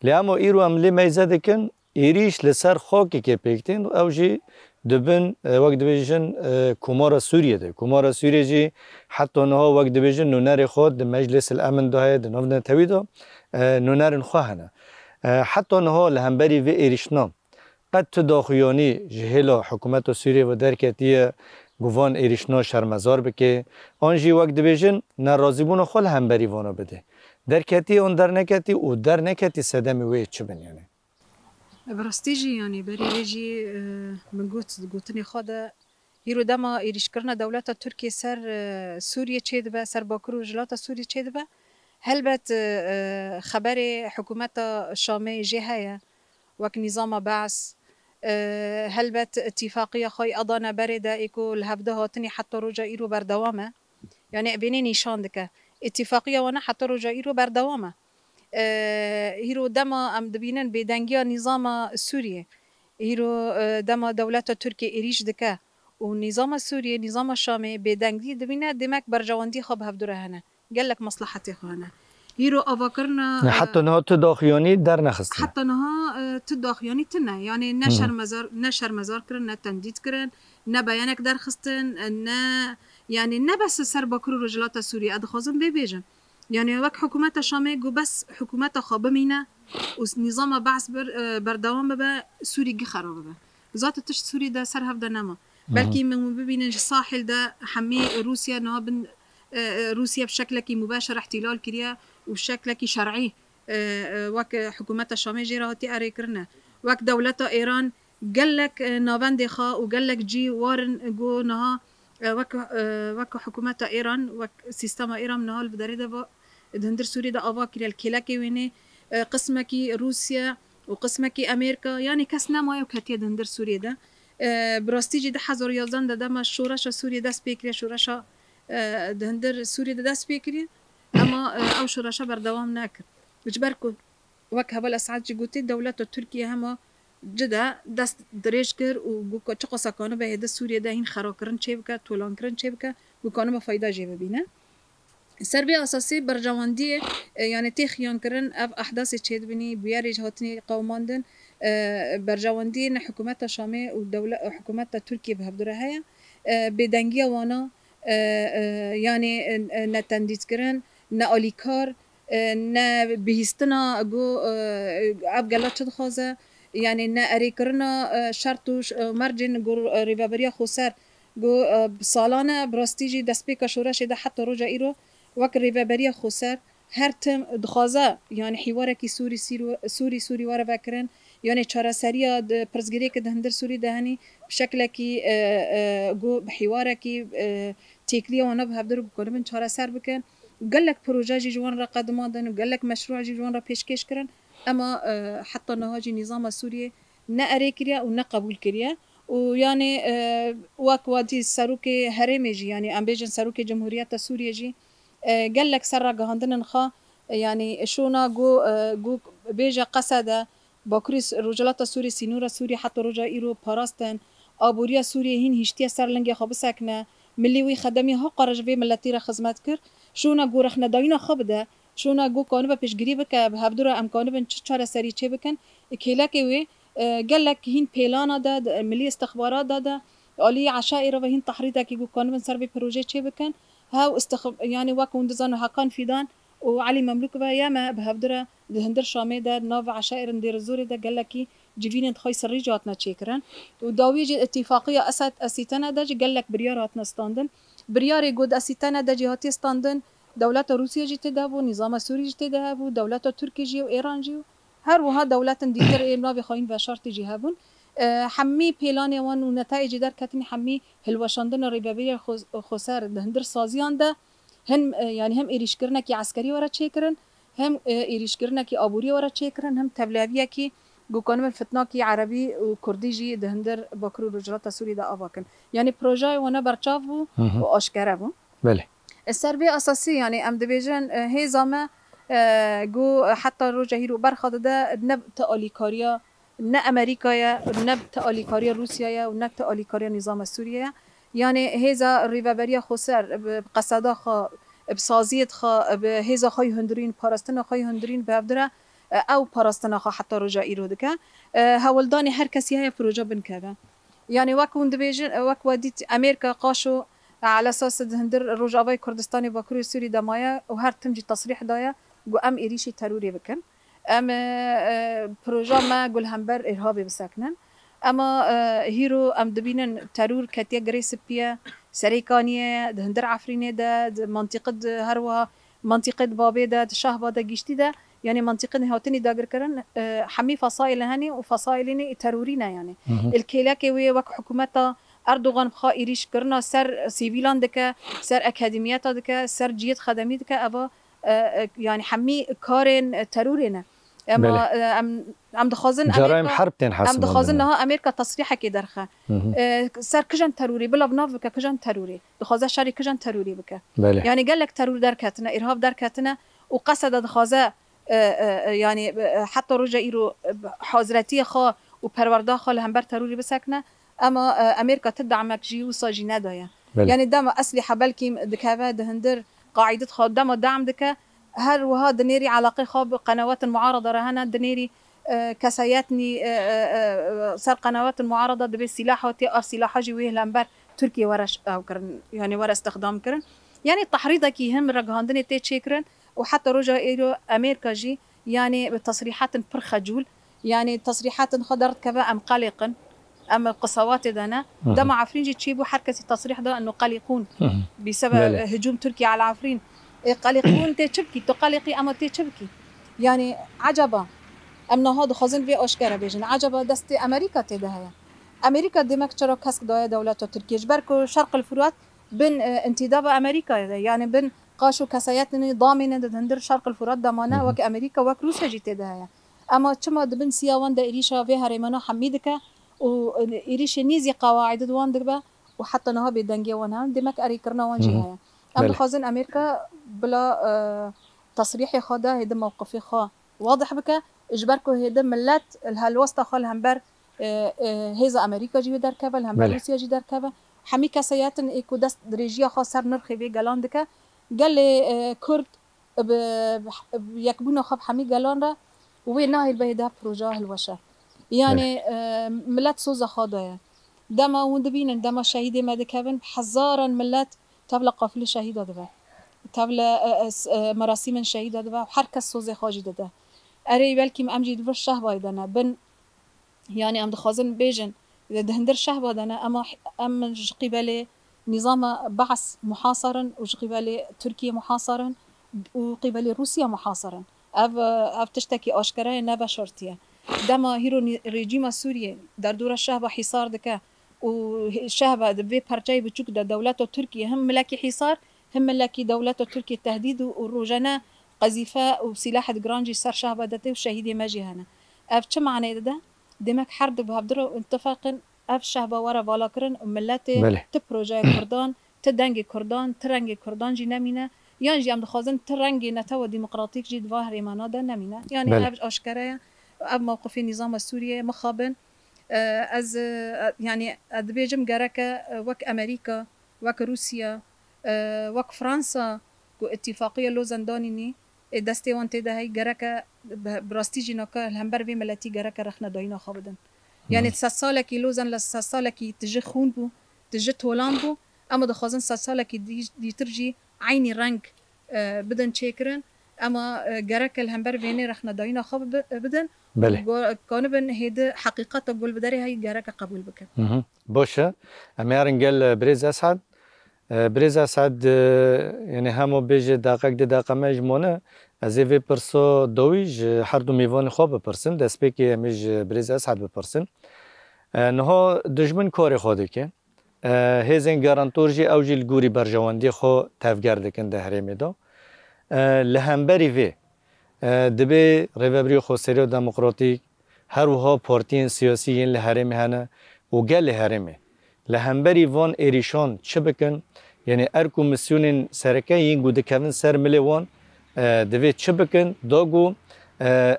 لیامو ایرو عملی میزه دکن ایریش لسر خاکی که پیکتین او جی دبن وقت بیجن کمارا سوریه ده کمارا سوریه جی حتی نها وقت بیجن نونر خود مجلس الامن ده ده نوفن تاوی ده نونرن خواهنه حتی نها لهمبری و ایریشنام قد تداخیانی جهلا حکومت سوریه و درکتیه گوان ایریشنا شرمزار بکه آنجی وقت بیجن نرازیبون خال همبری وانا بده درکتی اون در نکتی و در نکتی صدمی وی چه بن یعنی براستیجی یعنی بری ویجی من گوتنی خود هیرو دما ایریش کرنا دولت ترکیه سر سوریه چه دبه سر باکر و جلات سوریه چه دبه هلبت خبر حکومت شامی جهه وک نظام بعث هلبت اتفاقیه خواهی ادانه برده ایکو الهفده هاتنی حتی رجا ایرو بردوامه یعنی بینی نشان دکه اتفاقیه و نه حتی رجا ایرو بردوامه هیرو دما ام دبینن بدنگیا نظام سوریه هیرو دما دولت ترکیه ایریش دکه و نظام سوریه نظام شامی بدنگی دبینه دمک برجواندی خواب هفدوره هنه گلک مصلحتی خوانه هیرو آواکرنا حتی نه تداخیانی در نخست حتی نه تداخیانی تنه یعنی نه شرمزار کرن نه تندید کرن نه بیانک در خستن نه یعنی نه بس سر باکر و رجلات سوریه ادخوازم بیجم یعنی وقت حکومت شامی گو بس حکومت خوابه مینه و نظام بعث بردوام ببه سوری خرابه به ذات تش سوری ده سر هفته نما بلکه من ببینن ساحل ده حمی روسيا نابن روسيا بشكل كي مباشر احتلال كريا وبشكل كي شرعي وك حكومة الشام جيراتي أريكرنا وك دولة إيران قالك نافند خا وقالك جي وارن جو نها وك حكومة إيران وك سيستم إيران نها البدريدة دهندر سوريا ده أفا كريا الكلاكي ويني قسمك روسيا وقسمك أمريكا يعني كسنا ما يوكاتي دهندر سوريا ده براستيجي ده حزور يازن ده ما شورش سوريا ده سبيكريا شورش دهندر سوريا ده سبيكريا اما او شورش بردوام ناكر وجبركو وك هبل اسعاد جي قلت دولة تركيا هما جدا دست دريج كر وقو چه قصة كانوا به هده سوريا ده هين خراكرن چه بك طولان کرن چه بك وكانوا بفايدة جي ببينه سربي أساسي برجواندية يعني تخيان كرن أب أحداث تشيد بني بيارج هاتني قوماندن برجواندية حكومة الشامية والدولة حكومة تركيا بهبدرها هي بدنجية وانا يعني نتنديت كرن ناليكار نا بهستنا جو أب جلات شد خازة يعني نا أريكرنا شرطوش مرجن جو ريبابريا خسر جو بسالانة براستيجي دسبيكا شورش ده حتى رجع إيرو وك ريبابريا خسر هر تم دخازة يعني حوارك سوري وارا بكرن يعني چارا سريا برزگري كده هندر سوري دهني بشكل كي جو بحوارك تيكليا وانا بهبدر بكون چارا سر بكن قال لك بروجا جي جوان را قدم دادن وقال لك مشروع جي جوان را پیشکش کرن اما حتى نهاجي نظام سوري نا اري كريا و نا قبول كريا ويعني واك وادي سروك هرمي جي يعني ام بيجن سروك جمهورية سوريا جي قال لك سرا جهندن خا يعني شونا جو بيجا قصدا باكريس رجالات سوري سينورا سوري حتى رجا ايرو باراستن ابوريا سوري هين هشتيا سر لنگي خو بسكنه ملي وي خدمي ها قرج في ملتي را خدمت كر شونا جو رخنا داينا خبده شونا جو كانوا بيشگري بك بهبدرا امكانه بن چاره سري چه بكن كيلاكي وي قال لك هين بيلانا دا ملي استخبارات دا علي عشائر وهين تحريضك جو كانوا بن سر بروجي چه بكن هاو يعني واكون دزانو هاكان فيدان وعلي مملوك بها ياما بهبدرا دهندر شامي دا ناف عشائر ندير الزوري دا قال لك جيفين تخوي سري جاتنا تشيكرن وداويجي اتفاقيه اسيتنا دا قال لك برياراتنا استاندن برياري جود اسيتنا دا جهاتي استاندن دولة روسيا جي تدابو نظام سوري جي تدابو دولة تركيا جي وايران جي هر وها دولة ديتر ايمنا بخاين بشرط جي هبون حمي بيلاني وان ونتائج در كتني حمي هلوشاندن ريبابيه خسار دهندر سازيان ده هم يعني هم ايريش كرنا كي عسكري ورا تشيكرن هم ايريش كرنا كي ابوري ورا تشيكرن هم تبلاويه كي گوکانم فتنا کی عربی و کردی جی دهندر باکرو رجالات سوری دا آواکن يعني پروژه وانا برچاو بو و آشکاره بو بله السربي اساسي يعني ام دبيجن هي زما جو حتى روجا هيرو برخد ده نب تاليكاريا نا امريكايا نب تاليكاريا روسيا و نب تاليكاريا نظام سوريا يعني هيزا ريبابريا خسر بقصدا خا بسازيت خا بهيزا خاي هندرين باراستنا خاي هندرين بهبدره او باراستنا خا حتى روجا ايرو دكا هولداني هر كسي هي بروجا بنكابه يعني وكون دبيجن وك وديت امريكا قاشو على اساس هندر روجاوي كردستاني باكوري سوري دمايا وهر تمجي تصريح دايا جو ام ايريشي تروري بكن ام بروجا ما قول همبر ارهابي بساكنن اما هيرو ام دبينن ترور كاتيا غريس بيا سريكانيه هندر عفرينه ده منطقه هروا منطقه بابي ده شهبه ده جشتي ده يعني منطقه هاتني داغر كرن حمي فصائل هني وفصائلني ترورينا يعني الكيلاكي وك حكومتها اردوغان بخا ايريش کرنا سر سيفيلان دكا سر اكاديميات دكا سر جيت خدمي دكا ابا يعني حمي كارن ترورنا اما ام دخازن جرائم حرب تنحسب ام دخازن انها امريكا تصريحه كي درخه سر كجن تروري بلا بناف بك كجن تروري دخازه شاري كجن تروري بك يعني قال لك ترور دركاتنا ارهاب دركاتنا وقصد دخازه يعني حتى رجا ايرو حاضرتي خا وبروردا خا لهمبر تروري بسكنه اما امريكا تدعمك جي وصاجي ندايا يعني دام اسلحه بلكي دكافا دهندر قاعده خدمه دعم دكا هر وهذا دنيري علاقه خاب قنوات المعارضه رهنا دنيري كسياتني صار قنوات المعارضه دبي سلاح وتي سلاح جي ويه لامبر تركيا ورش او كرن يعني ورا استخدام كرن يعني التحريض كي هم رغاندني تي تشيكرن وحتى رجا ايرو امريكا جي يعني بتصريحات برخجول يعني تصريحات خضرت كبا ام قلقا اما القصوات دنا دم عفرين جي تشيبوا حركه التصريح ده انه قلقون بسبب هجوم تركيا على عفرين قلقون تشبكي تقلقي اما تشبكي يعني عجبا امنا هذا خازن في اشكره بيجن عجبا دست امريكا تدها امريكا دمك چرا كسك دولة تركيا جبركو شرق الفرات بن انتداب امريكا يعني بن قاشو كسياتني ضامنه دندر شرق الفرات ضمانه وك امريكا وك روسيا جي تدها اما چما دبن سياوان دا اريشا في هرمنا حميدك وإيريش نيزي قواعد دوان دقبة وحتى نها بدنجي وانها دمك أريكرنا وانجيها أما خازن أمريكا بلا تصريح خادا هيدا موقفي خا واضح بك إجباركو هيدا ملات الهالوسطة خال همبر هیز امریکا جی در که هم بله. روسیا جی در که همی کسایتن اکو دست درجیا خاص سر نرخی به گلان دکه گل کرد یک بونه خب همی گلان را و نهیل به ده پروژه هلوشه یعنی ملت سوز خدایه دما وند بینن دما شهید مدکبن هزاران ملت تبل قافله شهید داده تبل مراسم شهید داده و هر کس سوز خاجی داده اری بلکیم امجید ور شه بایدنه بن یعنی ام دخوازن بیجن دهندر شه بایدنه اما ام قبل نظام بعث محاصرا وقبل تركيا محاصرا وقبل روسيا محاصرا اف تشتكي اشكره نبا شرطيه دما هيرو ريجيم سوريا در دور الشهبه حصار دكا والشهبه دبي برجاي بتشوك دولته تركيا هم ملاكي حصار هم ملاكي دولته تركيا التهديد والروجنا قذيفه وسلاح جرانجي صار شهبه دته وشهيدي ماجي هنا اف چه معنى ده دمك حرد بهبدرو اتفاقا اف شهبه ورا بالاكرن ملت تبروجا كردان تدنگ كردان ترنگ كردان جي نمينه يعني جي ام دخوازن ترنگ نتو ديمقراطيك جي ظاهر ايمانا ده نمينه يعني اف اشكره اب موقف النظام السوري مخابن از يعني ادبيجم جركه وك امريكا وك روسيا وك فرنسا كو اتفاقيه لوزندانيني دستي وانت ده هي جركه براستي جنكا الهمبر في ملتي جركه رخنا داينا خابدن يعني 3 ساله كي لوزن ل 3 ساله كي تجي خون بو تجي تولان بو اما دخوازن 3 ساله كي دي ترجي عيني رنگ بدن تشيكرن اما جرك الهمبر فيني رخنا داينا خاب بدن بله كانبن هيد حقيقه تقول بدري هي جرك قبول بك باشه اميرن قال بريز اسعد بريز اسعد يعني همو بيجي دقيق دقيقه مجمونه از وی پرسو دویج هر دو میوان خواب پرسن دست پیکی میج بريز اسعد بپرسن نه دشمن کار خواده که هزین گارانتور جی اوجی الگوری برجواندی خو تفگر دکن ده هرمی دا لهمبری وی دبی ریوبری خوسریو دموکراتیک هر وها پارتین سیاسی ین لهرمی هنه و گل لهرمی لهمبری وان ایریشان چه بکن یعنی ار کمیسیون سرکه ین گوده کون سر ملی وان دوی چه بکن داگو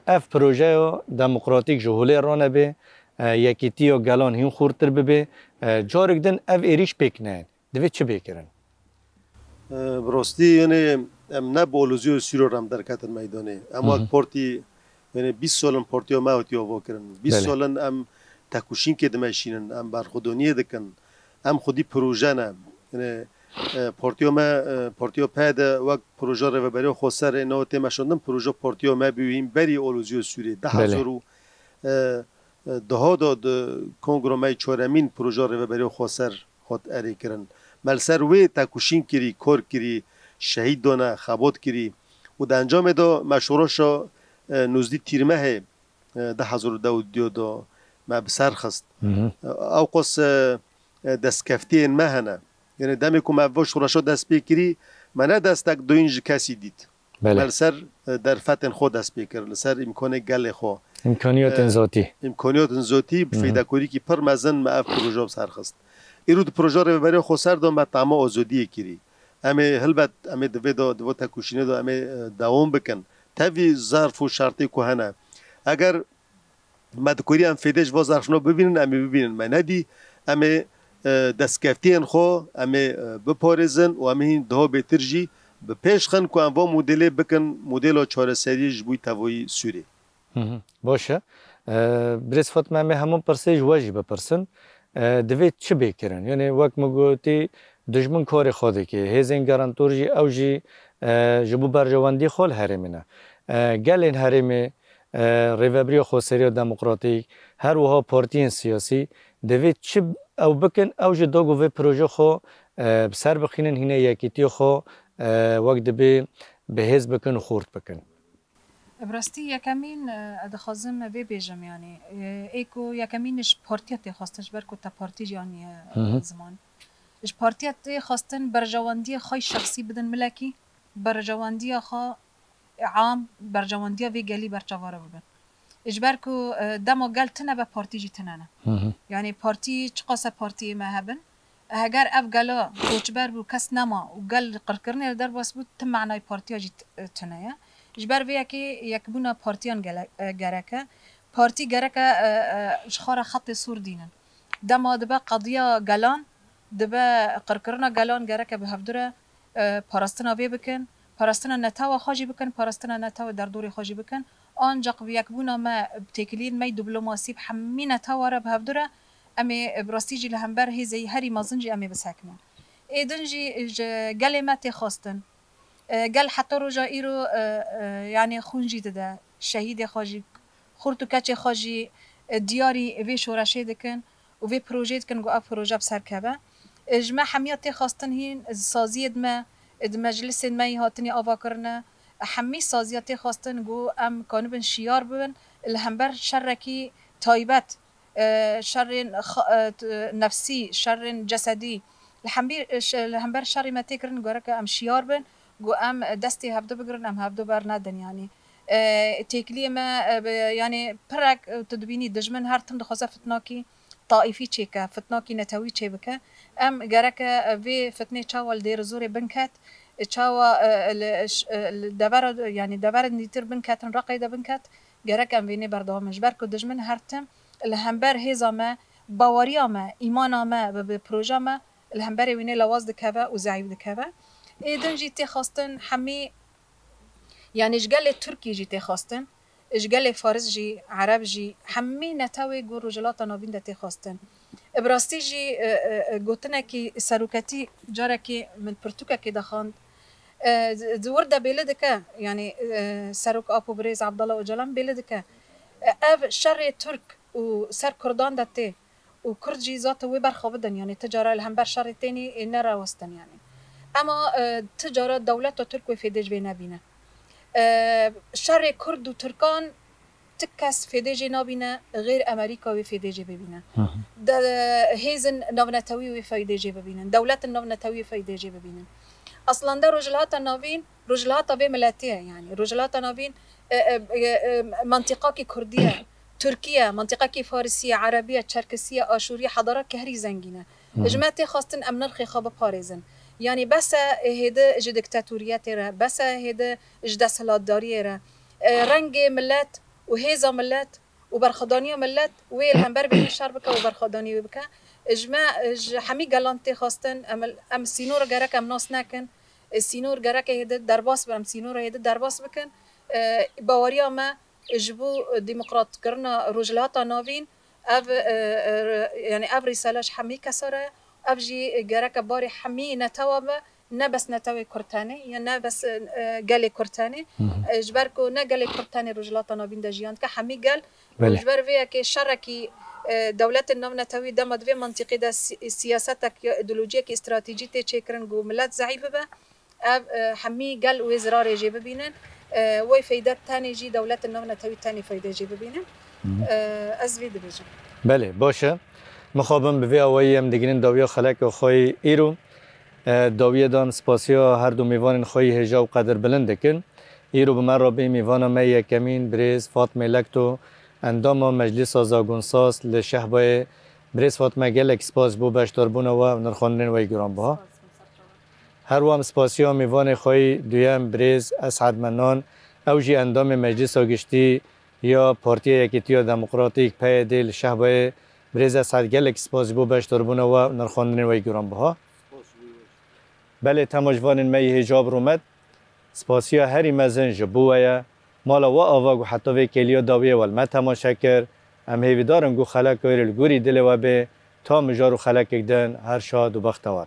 اف پروژه دموکراتیک جهولی رانه به یکیتی و گلان هین خورتر ببه جارک دن اف ایریش پیک نه دوی چه بیکرن؟ براستی یعنی ام نه بولوزیو سیرو رم در کتن میدانه اما پارتی یعنی 20 سالن پارتیو ماوتی آوا کرن 20 سالن ام تکوشین که دمشینن ام برخودونیه دکن ام خودی پروژه نه یعنی پارتیو پد وقت پروژه رو بری خسر اینا تماشاندم پروژه پارتیو ما بیویم بری اولوزیو سوری 10,000 دهاد کنگرامای چهارمین پروژه رو بری خسر خود اری کردن ملسر وی تکوشین کری کار کری شهید دانه خبات کری و در انجام دا مشوراشا نزدی تیرمه 10,000 دا ما بسر خست او قص دستکفتی ما هنه یعنی دمی که ما شوراشا دست بکری من دستک دوینج کسی دید ملسر در فتن خود دست بکر لسر امکان گل خو امکانیات ذاتی فیداکوری که پر مزن ما اف پروژه بسر خست ایرود پروژه رو برای خسر دام با تمام آزادی کری امی هلبت امی دو تکوشینه دو امی دوام بکن تاوی ظرف و شرطی کهنه اگر مدکوری ام فیدش و ظرفنا ببینن امی ببینن من ندی امی دستکفتی خو امی بپارزن و امی ده بهترجی به پیش خن که ام و مدل بکن مدل چهار سریج بوی توی سوری باشه برس فاطمه می همون پرسش واجی بپرسن دوید چه بکرن یعنی وقت مگوتی دشمن کار خواده که هزین گارانتور جی او جی جبو برجواندی خال هرمینه گل این هرمی ریوبری خوسری و دموکراتیک هر وها پارتین سیاسی دوید چه او بکن او جی داگو و پروژه خو بسر بخینن هینه یکیتی خو وقت دبی به هز بکن و خورد بکن براستی یکمین ادخازم وی بیجم یعنی ایکو یکمینش پارتیت خواستش برکو تا پارتی جانی زمان اش پارتیت خواستن برجواندی خای شخصی بدن ملکی برجواندی خا عام برجواندی وی گلی برچواره ببن اش برکو دمو گل تنه به پارتی جی تنه یعنی پارتی چقاسه پارتی مهبن اگر اف گلا کوچبر بو کس نما و گل قرکرنه در باس بود تم معنای پارتی جی تنه جبر ویا که یک بونا پارتیان گرکه پارتی گرک اشخار خط سور دینن دما دبا قضیه گلان دبا قرقرنا گلان گرک به هفدره پاراستنا وی بکن پاراستنا نتاو خاجی بکن پاراستنا نتاو در دور خاجی بکن آنجا قویک بونا ما بتکلین می دیپلماسی بحمی نتاو را به هفدره امی براستیجی لهمبر هیزی هری مازنجی امی بسکنن ایدنجی گل ما تخواستن گل حتی روزا ایرو یعنی خونجی ده شهید خاجی خورتو کچ خاجی دیاری وی شورشه دکن و وی پروژه دکن گو اف پروژه بسر کبه اجماع حمیات خواستن هین سازی ادمه مجلس ادمه هاتنی آوا کرنه حمی سازیات خواستن گو ام کانوبن شیار ببن الهمبر شرکی تایبت شر نفسی شر جسدی الهمبر شر ما تکرن گو رک ام شیار بن گو ام دستی هفته بگرن ام هفته بر ندن یعنی تکلیه ما یعنی پرک تدبینی دجمن هر تند خواست فتناکی طائفی چیکه فتناکی نتوی چی بکه ام گرک وی فتنه چاول دیر زور بنکت چاوا دبر یعنی دبر نیتر بنکتن رقیده بنکت گرک ام وینه بردامش بر کو دجمن هر تم الهمبر هیزامه باوریامه ایمانامه به پروژه ما الهمبر وینه لواز دکوه و زعیب دکوه ایدن جیتی خواستن حمی یعنی اشغال ترکی جیتی خواستن اشغال فارس جی عرب جی حمی نتاوی گو رجلات نابین دتی خواستن براستی جی گوتنه کی سروکتی جاره کی من پرتوکا کی دخاند ورده بلدکه یعنی سروک آپو بریز عبدالله اوجلان بلدکه اف شر ترک و سر کردان دتی و کرد جی ذات وی برخوابدن یعنی تجاره الهمبر شر تینی نراوستن یعنی اما تجاره دولت و ترک و فیدج بی نبینه شر کرد و ترکان تکس فیدج نبینه غیر امریکا و فیدج ببینه هیزن نونتوی و فیدج ببینن دولت نونتوی و فیدج ببینن اصلا در رجلات نوین رجلات به ملتیه یعنی رجلات نوین منطقه کی کردیه ترکیه منطقه کی فارسیه عربیه چرکسیه آشوریه حضاره که هری زنگینه اجماعتی خواستن امن خیخاب پاريزن يعني بس هيدا اج دكتاتوريات را بس هيدا اج دسلاتداري را رنگ ملت وهيزا ملت وبرخدانيه ملت والهمبر بين الشربكه وبرخدانيه بك اجماع حمي جالانتي خواستن ام سينور جرك ام ناس نكن السينور جرك هيدا درباس بام سينور هيدا درباس بكن باوريا ما جبو ديمقراط كرنا رجلات نافين اف يعني اف رساله حمي كسره افجي جرك باري حمي نتوابه نبس نتوي كرتاني يعني نبس قالي كرتاني اجبركو نقالي كرتاني رجلات نافين دجيان كحمي قال اجبر فيها كي شركي دولت النوم نتوي دمد في منطقه ده سياستك ايديولوجيه كي استراتيجيه تشكرن جو ملات زعيفه به حمي قال وزرار يجيب بينن وي فايده ثاني جي دولت النوم نتوي ثاني فايده يجيب بينن ازوي دبجه بله باشه مخابم به اویم دیگرین داویا خلک خوی ایرو داویه دان سپاسیا هر دو میوان خوی هجاب قدر بلند کن ایرو به من را به میوان ما یکمین بریز فاطمه لکتو اندام مجلس آزاگونساس لشهبای بریز فاطمه گلک سپاس بو بشتار بونه و نرخاندن و گران با هر وام سپاسیا میوان خوی دویم بریز اسعد منان اوجی اندام مجلس آگشتی یا پارتی یکیتی دموکراتیک پای دل شهبای بریز اسعد گلک سپاس بو بشتار بونه و نرخاندن و گران با بله تماشوان می هجاب رومد سپاسیا هری مزن جبوه مالا و آواگو حتی وی کلیا داویه ول ما تماشا کر ام هیوی دارم گو خلق ویرل گوری دل و به تا مجارو خلق اکدن هر شاد و بختوار